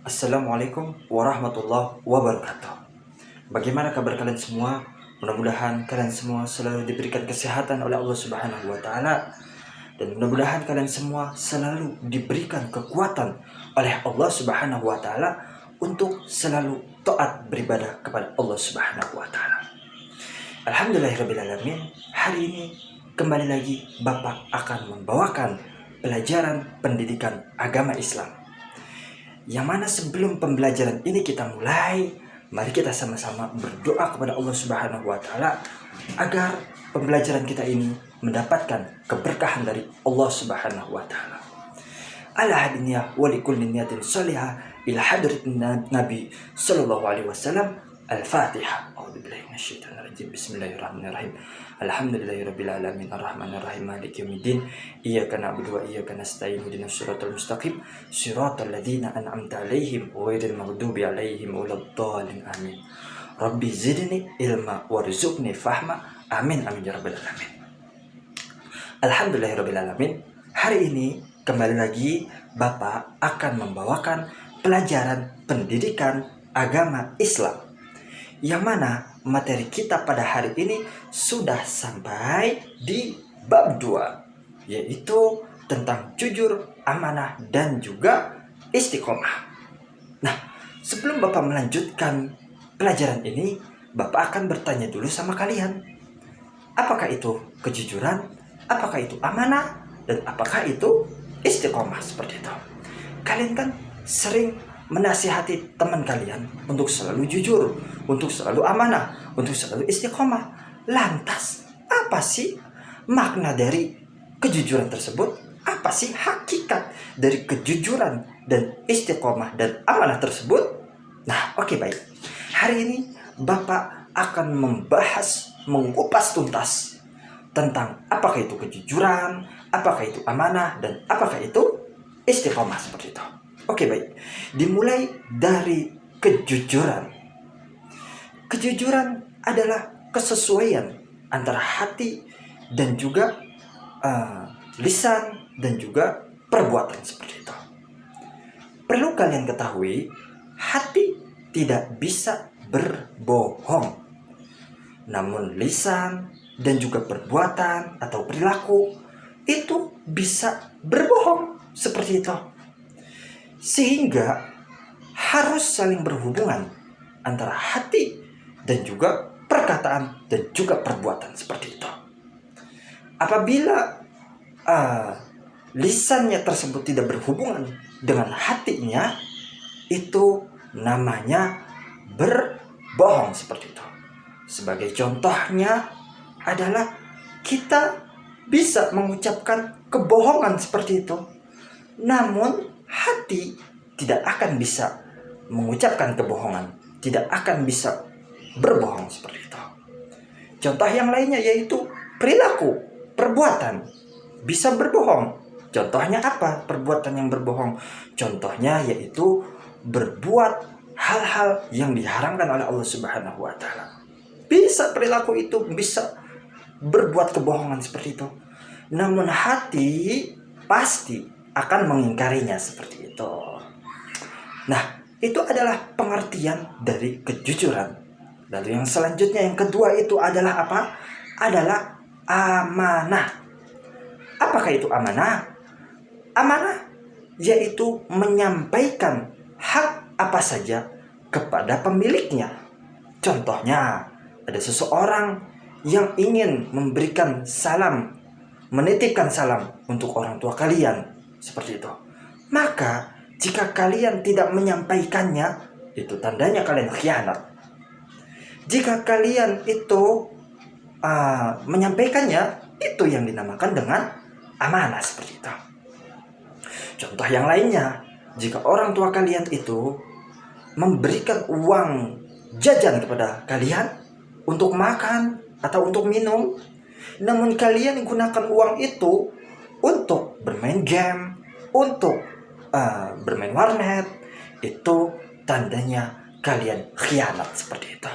Assalamualaikum warahmatullahi wabarakatuh. Bagaimana kabar kalian semua? Mudah-mudahan kalian semua selalu diberikan kesehatan oleh Allah Subhanahu wa taala, dan mudah-mudahan kalian semua selalu diberikan kekuatan oleh Allah Subhanahu wa taala untuk selalu taat beribadah kepada Allah Subhanahu wa taala. Alhamdulillahirabbil alamin. Hari ini kembali lagi Bapak akan membawakan pelajaran pendidikan agama Islam. Yang mana sebelum pembelajaran ini kita mulai, mari kita sama-sama berdoa kepada Allah Subhanahu wa taala agar pembelajaran kita ini mendapatkan keberkahan dari Allah Subhanahu wa taala. Ala hadiniyah wa likulli niyatin salihah ila hadratin Nabi sallallahu alaihi wasallam. Al-Fatihah. A'udzubillahi minasyaitonir rajim. Bismillahirrahmanirrahim. Alhamdulillahirabbil alamin arrahmanirrahim maliki yaumiddin. Iyyaka na'budu wa iyyaka nasta'in. Ihdinas siratal mustaqim. Siratal ladzina an'amta 'alaihim ghairil maghdubi 'alaihim waladdallin. Amin. Rabbi zidni ilma warzuqni fahma. Amin amin ya rabbal alamin. Alhamdulillahirabbil alamin. Hari ini kembali lagi Bapak akan membawakan pelajaran pendidikan agama Islam, yang mana materi kita pada hari ini sudah sampai di bab 2, yaitu tentang jujur, amanah, dan juga istiqomah. Nah, sebelum Bapak melanjutkan pelajaran ini, Bapak akan bertanya dulu sama kalian. Apakah itu kejujuran? Apakah itu amanah? Dan apakah itu istiqomah seperti itu? Kalian kan sering menasihati teman kalian untuk selalu jujur, untuk selalu amanah, untuk selalu istiqomah. Lantas, apa sih makna dari kejujuran tersebut? Apa sih hakikat dari kejujuran dan istiqomah dan amanah tersebut? Nah, oke, baik. Hari ini Bapak akan membahas, mengupas tuntas tentang apakah itu kejujuran, apakah itu amanah, dan apakah itu istiqomah seperti itu. Oke, baik. Dimulai dari kejujuran. Kejujuran adalah kesesuaian antara hati dan juga lisan dan juga perbuatan seperti itu. Perlu kalian ketahui, hati tidak bisa berbohong. Namun lisan dan juga perbuatan atau perilaku itu bisa berbohong seperti itu. Sehingga harus saling berhubungan antara hati dan juga perkataan dan juga perbuatan seperti itu. Apabila lisannya tersebut tidak berhubungan dengan hatinya, itu namanya berbohong seperti itu. Sebagai contohnya adalah kita bisa mengucapkan kebohongan seperti itu, namun hati tidak akan bisa mengucapkan kebohongan, tidak akan bisa berbohong seperti itu. Contoh yang lainnya yaitu perilaku, perbuatan bisa berbohong. Contohnya apa perbuatan yang berbohong? Contohnya yaitu berbuat hal-hal yang diharamkan oleh Allah Subhanahu wa taala. Bisa perilaku itu bisa berbuat kebohongan seperti itu. Namun hati pasti akan mengingkarinya seperti itu. Nah, itu adalah pengertian dari kejujuran. Lalu yang selanjutnya, yang kedua itu adalah apa? Adalah amanah. Apakah itu amanah? Amanah yaitu menyampaikan hak apa saja kepada pemiliknya. Contohnya, ada seseorang yang ingin memberikan salam, menitipkan salam untuk orang tua kalian, seperti itu. Maka jika kalian tidak menyampaikannya, itu tandanya kalian khianat. Jika kalian itu menyampaikannya, itu yang dinamakan dengan amanah seperti itu. Contoh yang lainnya, jika orang tua kalian itu memberikan uang jajan kepada kalian untuk makan atau untuk minum, namun kalian gunakan uang itu untuk bermain game, untuk bermain warnet, itu tandanya kalian khianat seperti itu.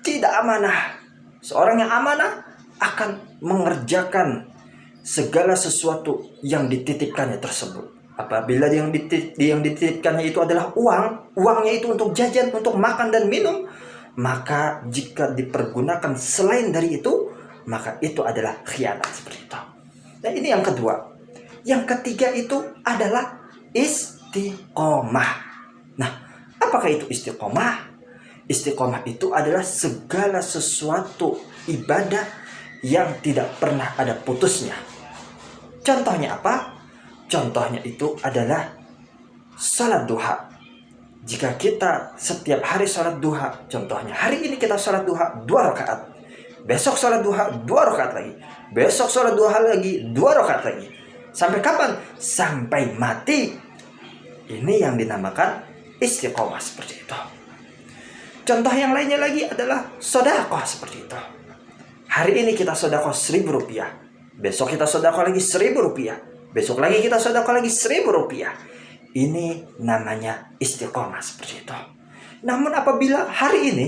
Tidak amanah. Seorang yang amanah akan mengerjakan segala sesuatu yang dititipkannya tersebut. Apabila yang dititipkannya itu adalah uangnya itu untuk jajan, untuk makan dan minum, maka jika dipergunakan selain dari itu, maka itu adalah khianat seperti itu. Dan ini yang kedua. Yang ketiga itu adalah istiqomah. Nah, apakah itu istiqomah? Istiqomah itu adalah segala sesuatu ibadah yang tidak pernah ada putusnya. Contohnya apa? Contohnya itu adalah salat duha. Jika kita setiap hari salat duha, contohnya hari ini kita salat duha 2 rakaat, besok salat duha 2 rakaat lagi, besok salat duha lagi 2 rakaat lagi. Sampai kapan? Sampai mati. Ini yang dinamakan istiqomah seperti itu. Contoh yang lainnya lagi adalah sedekah seperti itu. Hari ini kita sedekah 1.000 rupiah, besok kita sedekah lagi 1.000 rupiah, besok lagi kita sedekah lagi 1.000 rupiah. Ini namanya istiqomah seperti itu. Namun apabila hari ini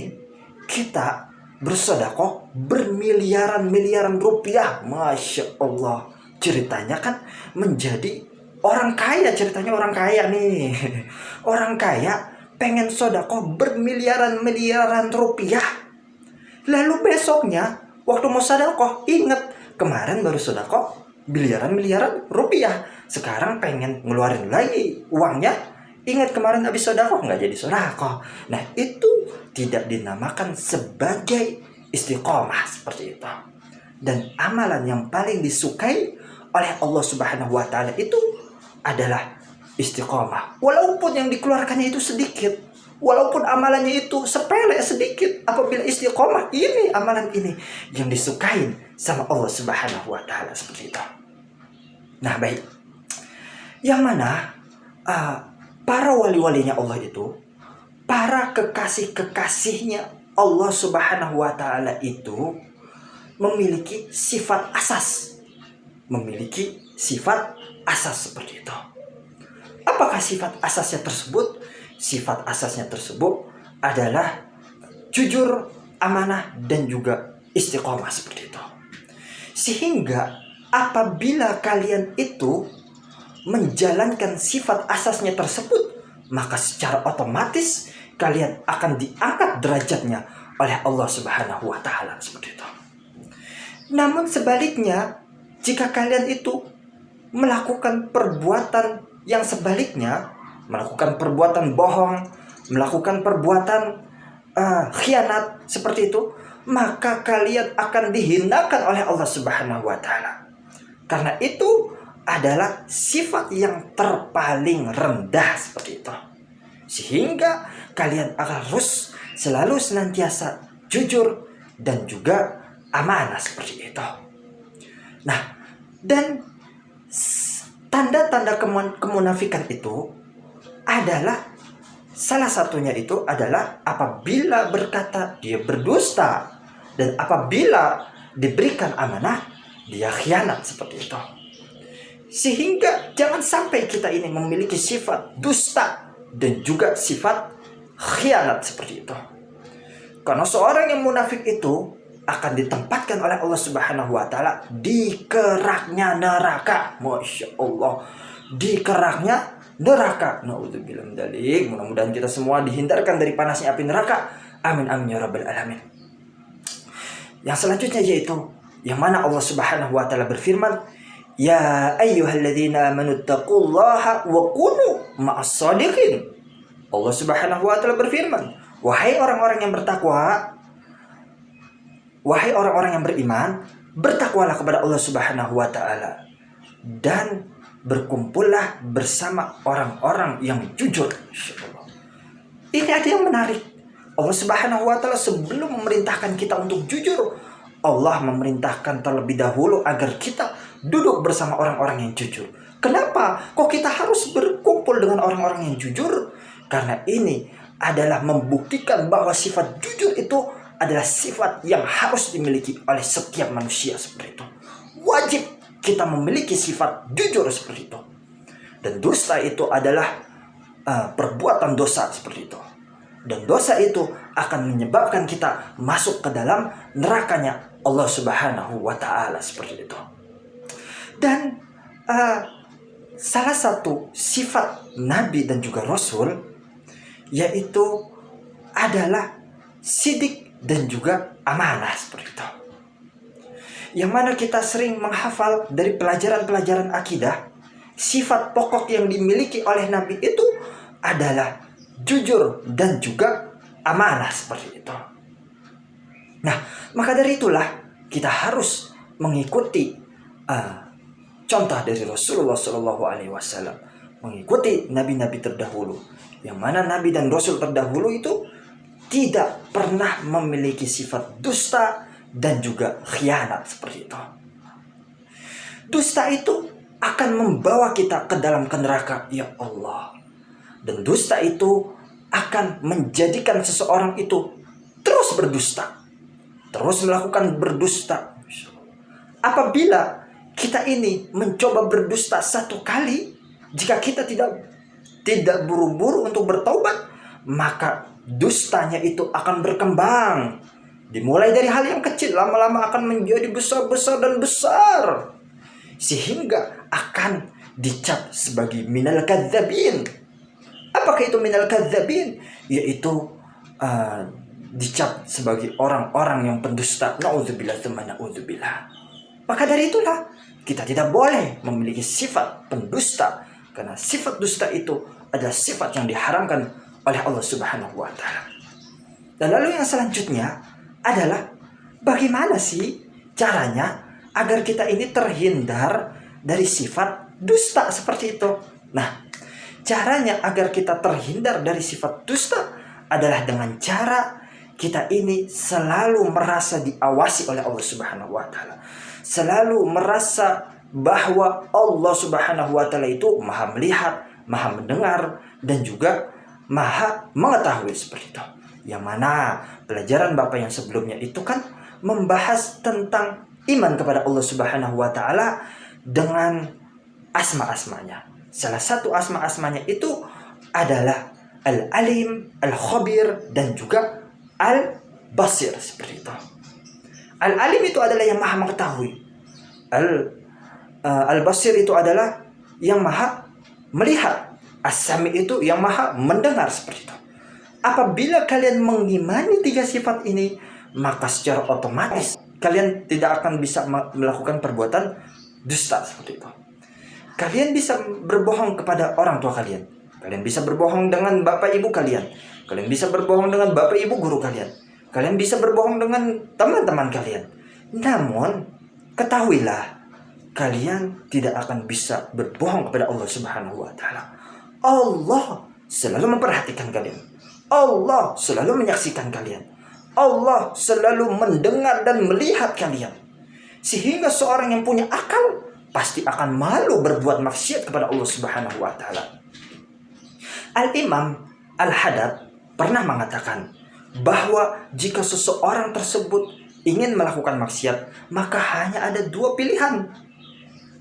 kita bersedekah bermiliaran-miliaran rupiah, Masya Allah, ceritanya kan menjadi orang kaya. Ceritanya orang kaya nih. Orang kaya pengen sedekah bermiliaran-miliaran rupiah. Lalu besoknya waktu mau sedekah ingat kemarin baru sedekah miliaran-miliaran rupiah. Sekarang pengen ngeluarin lagi uangnya. Ingat kemarin habis sedekah nggak jadi sedekah. Nah, itu tidak dinamakan sebagai istiqomah seperti itu. Dan amalan yang paling disukai oleh Allah Subhanahu wa taala itu adalah istiqomah. Walaupun yang dikeluarkannya itu sedikit, walaupun amalannya itu sepele sedikit, apabila istiqomah ini amalan ini yang disukai sama Allah Subhanahu wa taala seperti itu. Nah, baik. Yang mana para wali-walinya Allah itu, para kekasih-kekasihnya Allah Subhanahu wa taala itu memiliki sifat asas. Memiliki sifat asas seperti itu. Apakah sifat asasnya tersebut? Sifat asasnya tersebut adalah jujur, amanah, dan juga istiqomah seperti itu. Sehingga apabila kalian itu menjalankan sifat asasnya tersebut, maka secara otomatis kalian akan diangkat derajatnya oleh Allah Subhanahu wa taala seperti itu. Namun sebaliknya, jika kalian itu melakukan perbuatan yang sebaliknya, melakukan perbuatan bohong, melakukan perbuatan khianat seperti itu, maka kalian akan dihinakan oleh Allah Subhanahu wa taala. Karena itu adalah sifat yang terpaling rendah seperti itu. Sehingga kalian harus selalu senantiasa jujur dan juga amanah seperti itu. Nah, dan tanda-tanda kemunafikan itu adalah salah satunya itu adalah apabila berkata dia berdusta, dan apabila diberikan amanah dia khianat seperti itu. Sehingga jangan sampai kita ini memiliki sifat dusta dan juga sifat khianat seperti itu. Karena seorang yang munafik itu akan ditempatkan oleh Allah Subhanahu wa taala di keraknya neraka. Masya Allah, di keraknya neraka. Nauzubillah min dzalik. Mudah-mudahan kita semua dihindarkan dari panasnya api neraka. Amin amin ya rabbal alamin. Yang selanjutnya yaitu yang mana Allah Subhanahu wa taala berfirman, "Ya ayyuhalladzina amanu taqullaha wa kunu ma'as shadiqin." Allah Subhanahu wa taala berfirman, wahai orang-orang yang bertakwa, wahai orang-orang yang beriman, bertakwalah kepada Allah Subhanahu wa taala dan berkumpullah bersama orang-orang yang jujur. Ini ada yang menarik. Allah Subhanahu wa taala sebelum memerintahkan kita untuk jujur, Allah memerintahkan terlebih dahulu agar kita duduk bersama orang-orang yang jujur. Kenapa? Kok kita harus berkumpul dengan orang-orang yang jujur? Karena ini adalah membuktikan bahwa sifat jujur itu adalah sifat yang harus dimiliki oleh setiap manusia seperti itu. Wajib kita memiliki sifat jujur seperti itu. Dan dusta itu adalah perbuatan dosa seperti itu. Dan dosa itu akan menyebabkan kita masuk ke dalam nerakanya Allah Subhanahu wa taala seperti itu. Dan salah satu sifat Nabi dan juga Rasul yaitu adalah sidik dan juga amanah seperti itu. Yang mana kita sering menghafal dari pelajaran-pelajaran akidah, sifat pokok yang dimiliki oleh Nabi itu adalah jujur dan juga amanah seperti itu. Nah, maka dari itulah kita harus mengikuti contoh dari Rasulullah SAW, mengikuti nabi-nabi terdahulu, yang mana nabi dan rasul terdahulu itu tidak pernah memiliki sifat dusta dan juga khianat seperti itu. Dusta itu akan membawa kita ke dalam neraka, ya Allah. Dan dusta itu akan menjadikan seseorang itu terus berdusta, terus melakukan berdusta. Apabila kita ini mencoba berdusta satu kali, jika kita tidak buru-buru untuk bertaubat, maka dustanya itu akan berkembang. Dimulai dari hal yang kecil, lama-lama akan menjadi besar-besar dan besar, sehingga akan dicap sebagai minal kadzabin. Apakah itu minal kadzabin? Yaitu dicap sebagai orang-orang yang pendusta. Na'udzubillah tsumma na'udzubillah. Maka dari itulah kita tidak boleh memiliki sifat pendusta, karena sifat dusta itu adalah sifat yang diharamkan oleh Allah Subhanahu wa taala. Dan lalu yang selanjutnya adalah bagaimana sih caranya agar kita ini terhindar dari sifat dusta seperti itu. Nah, caranya agar kita terhindar dari sifat dusta adalah dengan cara kita ini selalu merasa diawasi oleh Allah Subhanahu wa taala. Selalu merasa bahwa Allah Subhanahu wa taala itu Maha melihat, Maha mendengar, dan juga Maha mengetahui seperti itu. Yang mana pelajaran Bapak yang sebelumnya itu kan membahas tentang iman kepada Allah Subhanahu wa taala dengan asma-asmanya. Salah satu asma-asmanya itu adalah Al-Alim, Al-Khabir, dan juga Al-Basir seperti itu. Al-Alim itu adalah yang Maha mengetahui. Al-Basir itu adalah yang Maha melihat. As-Sami itu yang Maha mendengar seperti itu. Apabila kalian mengimani tiga sifat ini, maka secara otomatis kalian tidak akan bisa melakukan perbuatan dusta seperti itu. Kalian bisa berbohong kepada orang tua kalian. Kalian bisa berbohong dengan bapak ibu kalian. Kalian bisa berbohong dengan bapak ibu guru kalian. Kalian bisa berbohong dengan teman-teman kalian. Namun, ketahuilah, kalian tidak akan bisa berbohong kepada Allah Subhanahu wa taala. Allah selalu memperhatikan kalian. Allah selalu menyaksikan kalian. Allah selalu mendengar dan melihat kalian. Sehingga seorang yang punya akal pasti akan malu berbuat maksiat kepada Allah Subhanahu wa taala. Al-Imam Al-Haddad pernah mengatakan bahwa jika seseorang tersebut ingin melakukan maksiat, maka hanya ada dua pilihan.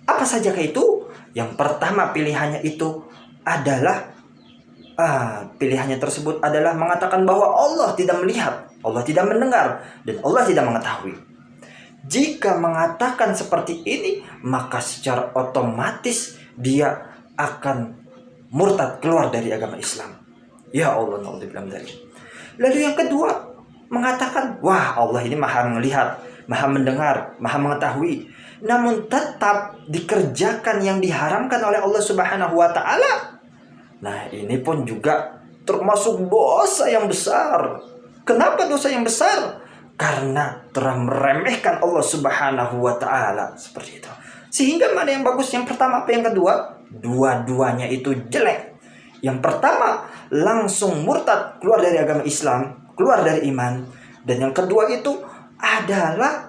Apa sajakah itu? Yang pertama pilihannya itu adalah pilihannya tersebut adalah mengatakan bahwa Allah tidak melihat, Allah tidak mendengar, dan Allah tidak mengetahui. Jika mengatakan seperti ini, maka secara otomatis dia akan murtad, keluar dari agama Islam. Ya Allah, naudzubillah min dzalik. Lalu yang kedua, mengatakan, wah, Allah ini Maha melihat, Maha mendengar, Maha mengetahui, namun tetap dikerjakan yang diharamkan oleh Allah Subhanahu wa taala. Nah, ini pun juga termasuk dosa yang besar. Kenapa dosa yang besar? Karena telah meremehkan Allah Subhanahu wa taala seperti itu. Sehingga mana yang bagus? Yang pertama apa yang kedua? Dua-duanya itu jelek. Yang pertama langsung murtad, keluar dari agama Islam, keluar dari iman. Dan yang kedua itu adalah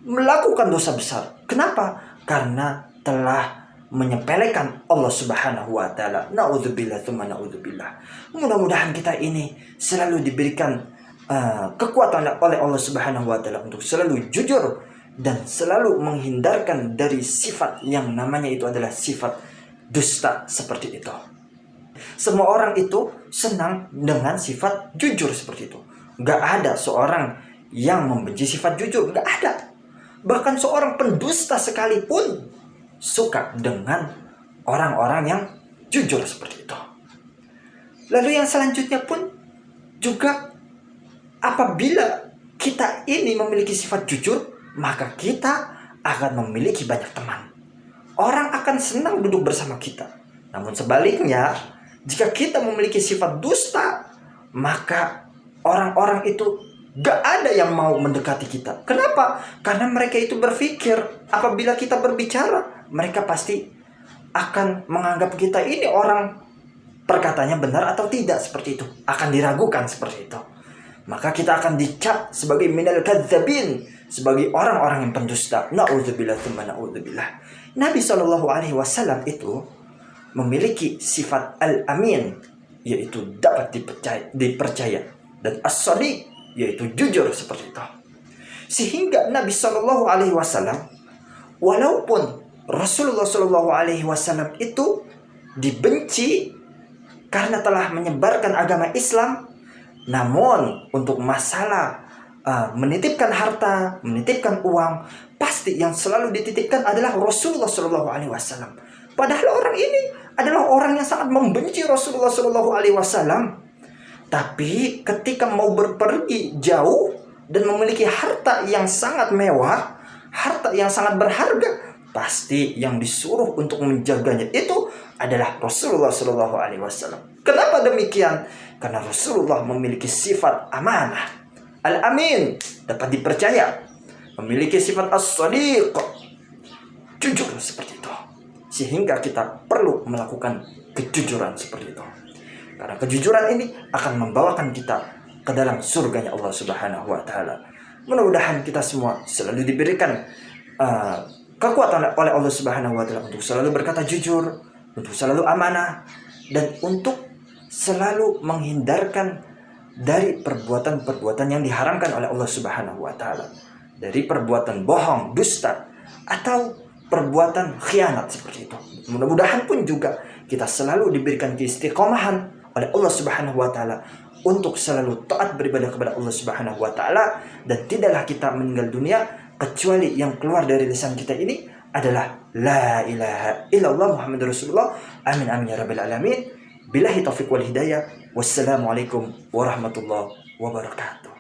melakukan dosa besar. Kenapa? Karena telah menyepelekan Allah Subhanahu wa taala. Nauzubillah tsumma nauzubillah. Mudah-mudahan kita ini selalu diberikan kekuatan oleh Allah Subhanahu wa taala untuk selalu jujur dan selalu menghindarkan dari sifat yang namanya itu adalah sifat dusta seperti itu. Semua orang itu senang dengan sifat jujur seperti itu. Gak ada seorang yang membenci sifat jujur, gak ada. Bahkan seorang pendusta sekalipun suka dengan orang-orang yang jujur seperti itu. Lalu yang selanjutnya pun juga, apabila kita ini memiliki sifat jujur, maka kita akan memiliki banyak teman. Orang akan senang duduk bersama kita. Namun sebaliknya, jika kita memiliki sifat dusta, maka orang-orang itu gak ada yang mau mendekati kita. Kenapa? Karena mereka itu berpikir apabila kita berbicara, mereka pasti akan menganggap kita ini orang perkataannya benar atau tidak, seperti itu. Akan diragukan seperti itu. Maka kita akan dicap sebagai minal kadzabin, sebagai orang-orang yang pendusta. Na'udzubillah tsumma na'udzubillah. Nabi SAW itu memiliki sifat al-amin, yaitu dapat dipercaya, dan as-shadiq, yaitu jujur seperti itu. Sehingga Nabi SAW, walaupun Rasulullah SAW itu dibenci karena telah menyebarkan agama Islam, namun untuk masalah menitipkan harta, menitipkan uang, pasti yang selalu dititipkan adalah Rasulullah SAW. Padahal orang ini adalah orang yang sangat membenci Rasulullah SAW. Tapi ketika mau berpergi jauh dan memiliki harta yang sangat mewah, harta yang sangat berharga, pasti yang disuruh untuk menjaganya itu adalah Rasulullah SAW. Kenapa demikian? Karena Rasulullah memiliki sifat amanah, al-amin, dapat dipercaya, memiliki sifat as-shadiq, jujur seperti itu. Sehingga kita perlu melakukan kejujuran seperti itu. Karena kejujuran ini akan membawakan kita ke dalam surganya Allah Subhanahu wa Ta'ala. Mudah-mudahan kita semua selalu diberikan kekuatan oleh Allah Subhanahu wa Ta'ala untuk selalu berkata jujur, untuk selalu amanah, dan untuk selalu menghindarkan dari perbuatan-perbuatan yang diharamkan oleh Allah Subhanahu wa Ta'ala, dari perbuatan bohong, dusta, atau perbuatan khianat seperti itu. Mudah-mudahan pun juga kita selalu diberikan keistiqomahan oleh Allah Subhanahu wa Ta'ala untuk selalu taat beribadah kepada Allah Subhanahu wa Ta'ala, dan tidaklah kita meninggal dunia kecuali yang keluar dari lisan kita ini adalah la ilaha illallah Muhammadur Rasulullah. Amin amin ya rabbil alamin. Billahi taufiq wal hidayah. Wassalamualaikum warahmatullahi wabarakatuh.